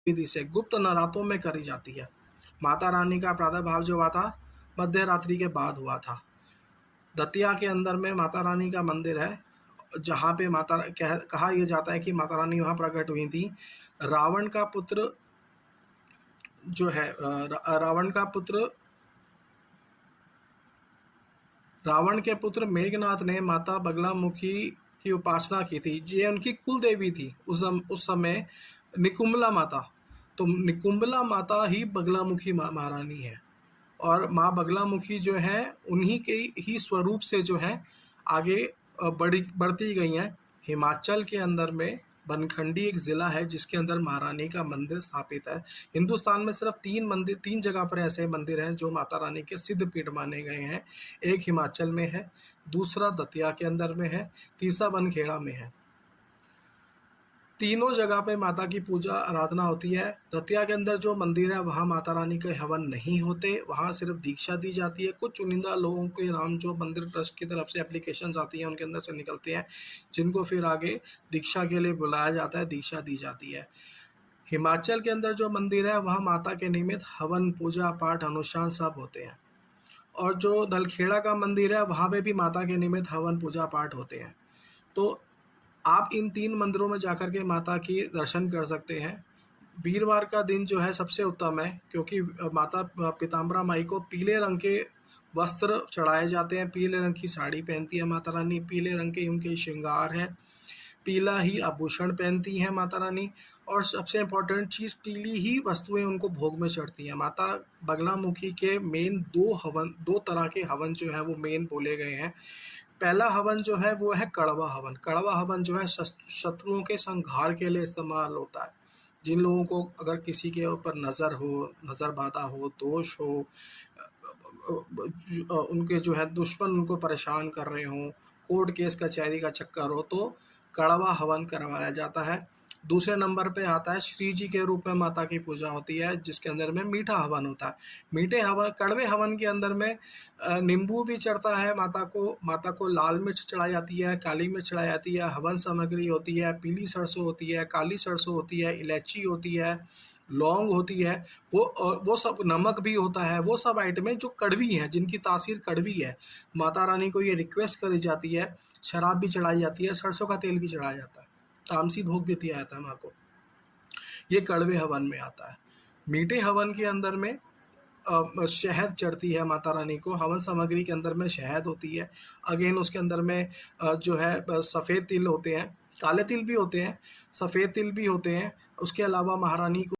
विधि से गुप्त नरातों में करी जाती है। माता रानी का प्रादुर्भाव जो हुआ था मध्य रात्रि के बाद हुआ था। दतिया के अंदर में माता रानी का मंदिर है, जहाँ पे कहा यह जाता है कि माता रानी वहाँ प्रकट हुई थी। रावण का पुत्र जो है रावण के पुत्र मेघनाथ ने माता बगलामुखी की उपासना की थी। ये उनकी कुल देवी थी उस समय निकुंभला माता। तो निकुंभला माता ही बगलामुखी महारानी है, और माँ बगलामुखी जो है उन्हीं के ही स्वरूप से जो है आगे बढ़ती गई हैं। हिमाचल के अंदर में बनखंडी एक ज़िला है जिसके अंदर महारानी का मंदिर स्थापित है। हिंदुस्तान में सिर्फ तीन जगह पर ऐसे मंदिर हैं जो माता रानी के सिद्ध पीठ माने गए हैं। एक हिमाचल में है, दूसरा दतिया के अंदर में है, तीसरा बनखेड़ा में है। तीनों जगह पे माता की पूजा आराधना होती है। दतिया के अंदर जो मंदिर है वहाँ माता रानी के हवन नहीं होते, वहाँ सिर्फ दीक्षा दी जाती है। कुछ चुनिंदा लोगों के नाम जो मंदिर ट्रस्ट की तरफ से एप्लीकेशंस आती हैं उनके अंदर से निकलते हैं, जिनको फिर आगे दीक्षा के लिए बुलाया जाता है, दीक्षा दी जाती है। हिमाचल के अंदर जो मंदिर है वहाँ माता के निमित्त हवन, पूजा पाठ, अनुष्ठान सब होते हैं। और जो दलखेड़ा का मंदिर है वहाँ पे भी माता के निमित्त हवन, पूजा पाठ होते हैं। तो आप इन 3 मंदिरों में जाकर के माता की दर्शन कर सकते हैं। वीरवार का दिन जो है सबसे उत्तम है, क्योंकि माता पीताम्बरा माई को पीले रंग के वस्त्र चढ़ाए जाते हैं, पीले रंग की साड़ी पहनती है माता रानी, पीले रंग के उनके श्रृंगार है, पीला ही आभूषण पहनती हैं माता रानी, और सबसे इम्पोर्टेंट चीज़ पीली ही वस्तुएं उनको भोग में चढ़ती हैं। माता बगलामुखी के मेन 2 तरह के हवन जो है वो मेन बोले गए हैं। पहला हवन जो है वो है कड़वा हवन। कड़वा हवन जो है शत्रुओं के संहार के लिए इस्तेमाल होता है। जिन लोगों को अगर किसी के ऊपर नज़र बाधा हो, दोष हो, उनके जो है दुश्मन उनको परेशान कर रहे हों, कोर्ट केस कचहरी का चक्कर हो, तो कड़वा हवन करवाया जाता है। दूसरे नंबर पे आता है श्री जी के रूप में माता की पूजा होती है, जिसके अंदर में मीठा हवन होता है। कड़वे हवन के अंदर में नींबू भी चढ़ता है माता को लाल मिर्च चढ़ाई जाती है, काली मिर्च चढ़ाई जाती है, हवन सामग्री होती है, पीली सरसों होती है, काली सरसों होती है, इलायची होती है, लौंग होती है, वो सब, नमक भी होता है। वो सब आइटमें जो कड़वी हैं, जिनकी तासीर कड़वी है, माता रानी को ये रिक्वेस्ट करी जाती है। शराब भी चढ़ाई जाती है, सरसों का तेल भी चढ़ाया जाता है, तामसी भोग भी दिया जाता है माँ को। ये कड़वे हवन में आता है। मीठे हवन के अंदर में शहद चढ़ती है माता रानी को। हवन सामग्री के अंदर में शहद होती है। अगेन उसके अंदर में जो है सफ़ेद तिल होते हैं, काले तिल भी होते हैं, सफ़ेद तिल भी होते हैं। उसके अलावा महारानी को